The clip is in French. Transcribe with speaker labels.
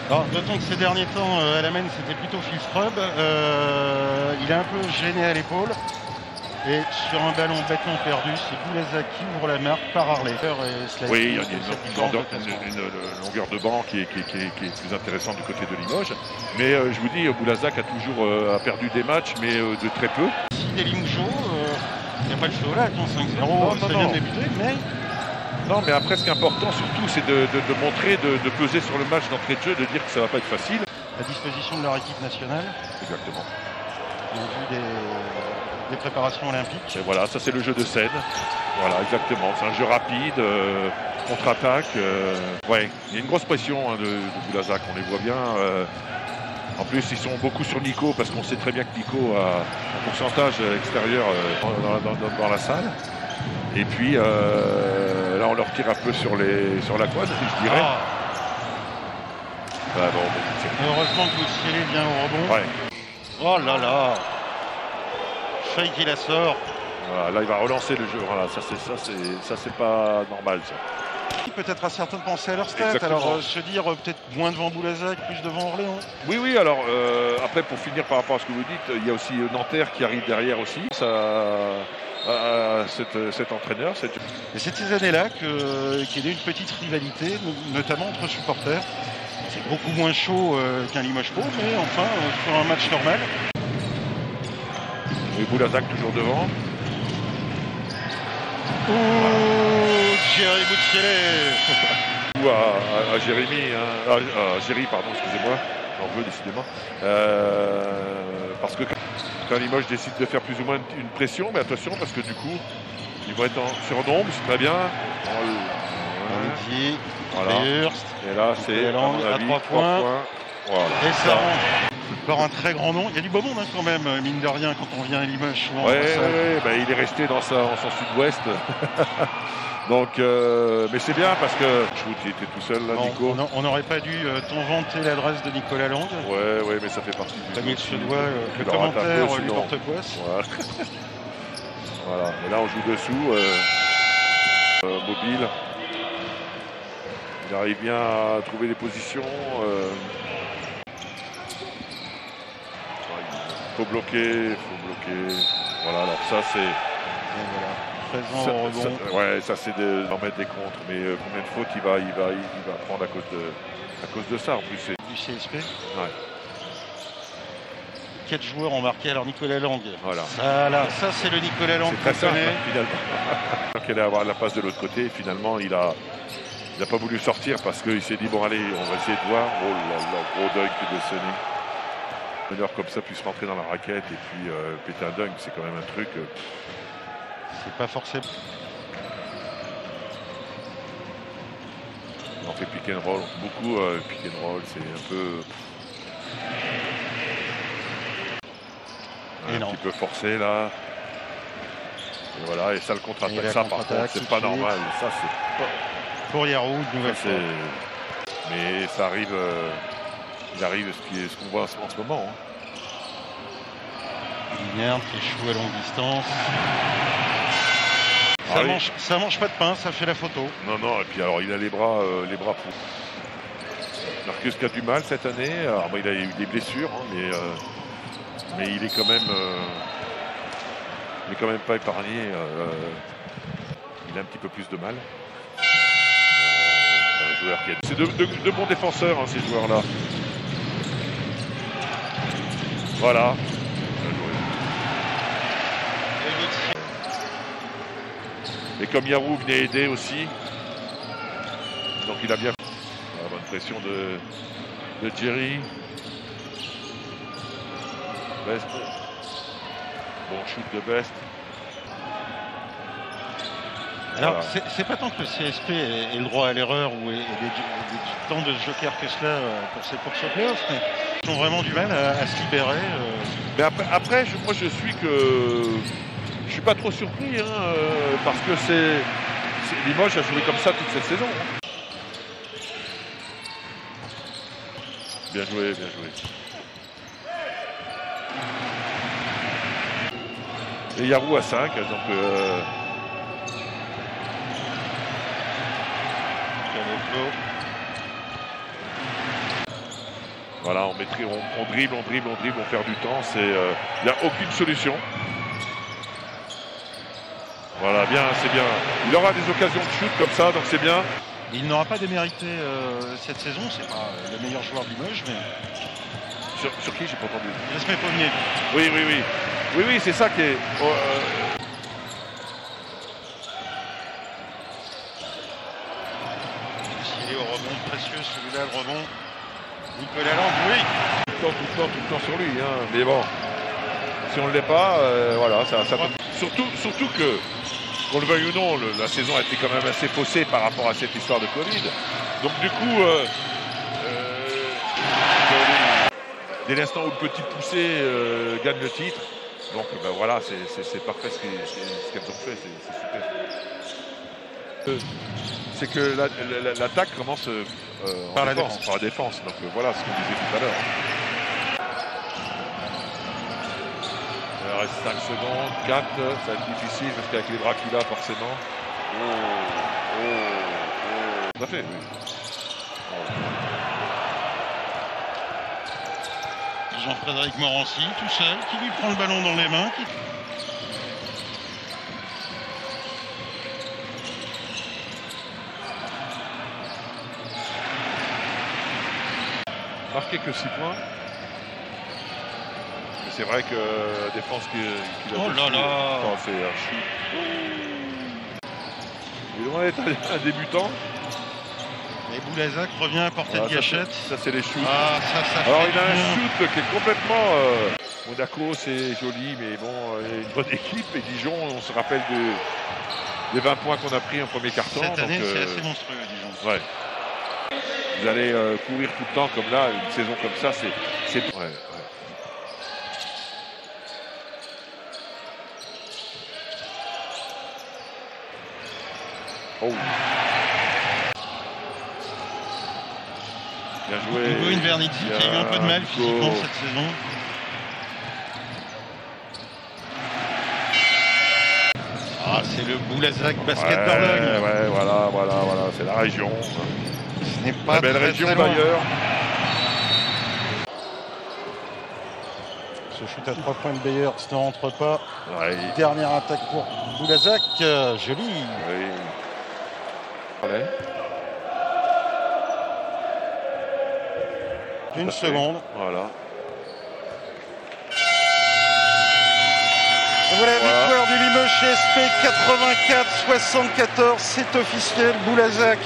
Speaker 1: Alors, notons que ces derniers temps, à la main, c'était plutôt Phil Scrub. Il est un peu gêné à l'épaule. Et sur un ballon bêtement perdu, c'est Boulazac qui ouvre la marque par Harley.
Speaker 2: Oui, il y a une longueur de banc qui est plus intéressante du côté de Limoges. Mais je vous dis, Boulazac a toujours a perdu des matchs, mais de très peu.
Speaker 1: Si des Limougeaux, il n'y a pas le show là, 5-0, ça vient de débuter, mais...
Speaker 2: Non, mais après, ce qui est important surtout, c'est de montrer, de peser sur le match d'entrée de jeu, de dire que ça ne va pas être facile.
Speaker 1: À disposition de leur équipe nationale.
Speaker 2: Exactement.
Speaker 1: Ils ont vu des préparations olympiques.
Speaker 2: Et voilà, ça c'est le jeu de scène. Voilà, exactement. C'est un jeu rapide, contre-attaque. Ouais, il y a une grosse pression hein, de Boulazac, on les voit bien. En plus, ils sont beaucoup sur Nico, parce qu'on sait très bien que Nico a un pourcentage extérieur dans la salle. Et puis, là, on leur tire un peu sur la quad, je dirais.
Speaker 1: Ah.
Speaker 2: Bon,
Speaker 1: heureusement que Boutielé vient au rebond.
Speaker 2: Ouais.
Speaker 1: Oh là là. Fake, il la sort.
Speaker 2: Voilà, là, il va relancer le jeu. Voilà, ça c'est pas normal, ça.
Speaker 1: Peut-être à certains de penser à leur stat.
Speaker 2: Exactement.
Speaker 1: Alors, se dire peut-être moins devant Boulazac, plus devant Orléans.
Speaker 2: Oui, alors, après, pour finir par rapport à ce que vous dites, il y a aussi Nanterre qui arrive derrière aussi. Cet entraîneur.
Speaker 1: Et c'est ces années-là qu'il y a eu une petite rivalité, notamment entre supporters. C'est beaucoup moins chaud qu'un Limoges-Pau, mais enfin, sur un match normal.
Speaker 2: Et Boulazac toujours devant.
Speaker 1: Oh, Jerry Boutielé.
Speaker 2: Ou à Jérémy, hein, à Géry, pardon, excusez-moi. J'en veux décidément. Parce que quand Limoges décide de faire plus ou moins une pression, mais attention parce que du coup, ils vont être sur nombre, c'est très bien.
Speaker 1: Voilà.
Speaker 2: Et là, c'est
Speaker 1: à 3 points.
Speaker 2: Voilà.
Speaker 1: Et ça rentre. Encore un très grand nom. Il y a du beau monde hein, quand même, mine de rien, quand on vient à Limoges.
Speaker 2: Il est resté dans son sud-ouest. Donc, mais c'est bien parce que il était tout seul là, Nico.
Speaker 1: On n'aurait pas dû tant vanter l'adresse de Nicolas Lang.
Speaker 2: Ouais, mais ça fait partie du.
Speaker 1: Comme il se doit, le commentaire lui porte poisse.
Speaker 2: Voilà. Voilà. Et là, on joue dessous. Mobile. Il arrive bien à trouver des positions. Faut bloquer. Voilà, alors ça c'est.
Speaker 1: Présent au rebond.
Speaker 2: Ouais, ça c'est d'en mettre des contres. Mais combien de fautes il va prendre à cause de ça en plus.
Speaker 1: Du CSP.
Speaker 2: Ouais.
Speaker 1: 4 joueurs ont marqué, alors Nicolas Lang.
Speaker 2: Voilà.
Speaker 1: Ça c'est le Nicolas Lang.
Speaker 2: C'est très simple finalement. Il allait avoir la passe de l'autre côté, et finalement il a pas voulu sortir parce qu'il s'est dit bon allez, on va essayer de voir. Oh là là, gros dunk de Sonny. Un meneur comme ça puisse rentrer dans la raquette et puis péter un dunk, c'est quand même un truc.
Speaker 1: C'est pas forcément.
Speaker 2: On fait pick and roll, beaucoup pick and roll, c'est un peu. Un petit peu forcé là. Et voilà, et ça le contre-attaque. Ça par contre, c'est pas normal. Ça c'est pas.
Speaker 1: Pour Yarou, une nouvelle fois.
Speaker 2: Mais ça arrive. Il arrive ce qu'on voit en ce moment. Hein.
Speaker 1: Lignard qui échoue à longue distance. Ça mange pas de pain, ça fait la photo.
Speaker 2: Non, et puis alors il a les bras pour. Marcus qui a du mal cette année. Alors il a eu des blessures, hein, mais il est quand même. Il est quand même pas épargné. Il a un petit peu plus de mal. C'est de bons défenseurs, hein, ces joueurs-là. Voilà. Et comme Yarou venait aider aussi, donc il a bien fait. La bonne pression de Jerry. Best. Bon shoot de Best.
Speaker 1: Alors, voilà. C'est pas tant que le CSP ait le droit à l'erreur ou tant de jokers que cela pour ces courses au playoff, mais ils ont vraiment du mal à se libérer.
Speaker 2: Mais après moi je suis pas trop surpris, hein, parce que Limoges a joué comme ça toute cette saison. Hein. Bien joué. Et Yarou à 5, donc. Voilà, on dribble, on perd du temps. Il n'y a aucune solution. Voilà, bien, c'est bien. Il aura des occasions de shoot comme ça, donc c'est bien.
Speaker 1: Il n'aura pas démérité cette saison, c'est pas le meilleur joueur de Limoges, mais...
Speaker 2: Sur qui j'ai pas entendu?
Speaker 1: Jasmine Pommier.
Speaker 2: Oui, c'est ça qui est...
Speaker 1: Il est au rebond précieux, celui-là, le rebond. Nicolas Lang, oui.
Speaker 2: Tout le temps sur lui, hein. Mais bon, si on ne l'est pas, voilà, ça surtout que, qu'on le veuille ou non, la saison a été quand même assez faussée par rapport à cette histoire de Covid. Donc du coup, dès l'instant où le petit poussé gagne le titre, donc ben voilà, c'est parfait ce qu'elles ont fait, c'est super. C'est que l'attaque commence par la défense. Donc voilà ce qu'on disait tout à l'heure. Il reste 5 secondes, 4, ça va être difficile parce qu'avec les bras qu'il a forcément. Tout à fait, oui.
Speaker 1: Jean-Frédéric Morancy, tout seul, qui lui prend le ballon dans les mains.
Speaker 2: Marqué que 6 points. Mais c'est vrai que la défense qu'il a...
Speaker 1: Oh là là,
Speaker 2: c'est archi. Il est loin d'être un débutant.
Speaker 1: Et Boulazac revient à portée de gâchette.
Speaker 2: Ça c'est les shoots.
Speaker 1: Ah, ça
Speaker 2: alors
Speaker 1: fait
Speaker 2: il a un
Speaker 1: bien.
Speaker 2: shoot qui est complètement... Monaco c'est joli, mais bon, il y a une bonne équipe. Et Dijon, on se rappelle des 20 points qu'on a pris en premier carton.
Speaker 1: Cette année, c'est assez monstrueux, Dijon.
Speaker 2: Ouais. Vous allez courir tout le temps comme là, une saison comme ça, c'est... Ouais. Oh. Bien joué.
Speaker 1: Hugo Invernizzi qui a eu un peu de mal physiquement cette saison. Ah, c'est le Boulazac Basket Dordogne.
Speaker 2: Ouais, voilà, c'est la région.
Speaker 1: Ce n'est pas
Speaker 2: belle région d'ailleurs.
Speaker 1: Ce shoot à 3 points de Beyer, ça ne rentre pas.
Speaker 2: Ouais.
Speaker 1: Dernière attaque pour Boulazac, joli.
Speaker 2: Oui. Allez.
Speaker 1: Une seconde.
Speaker 2: Voilà.
Speaker 1: Voilà la victoire du Limoges SP 84-74, c'est officiel, Boulazac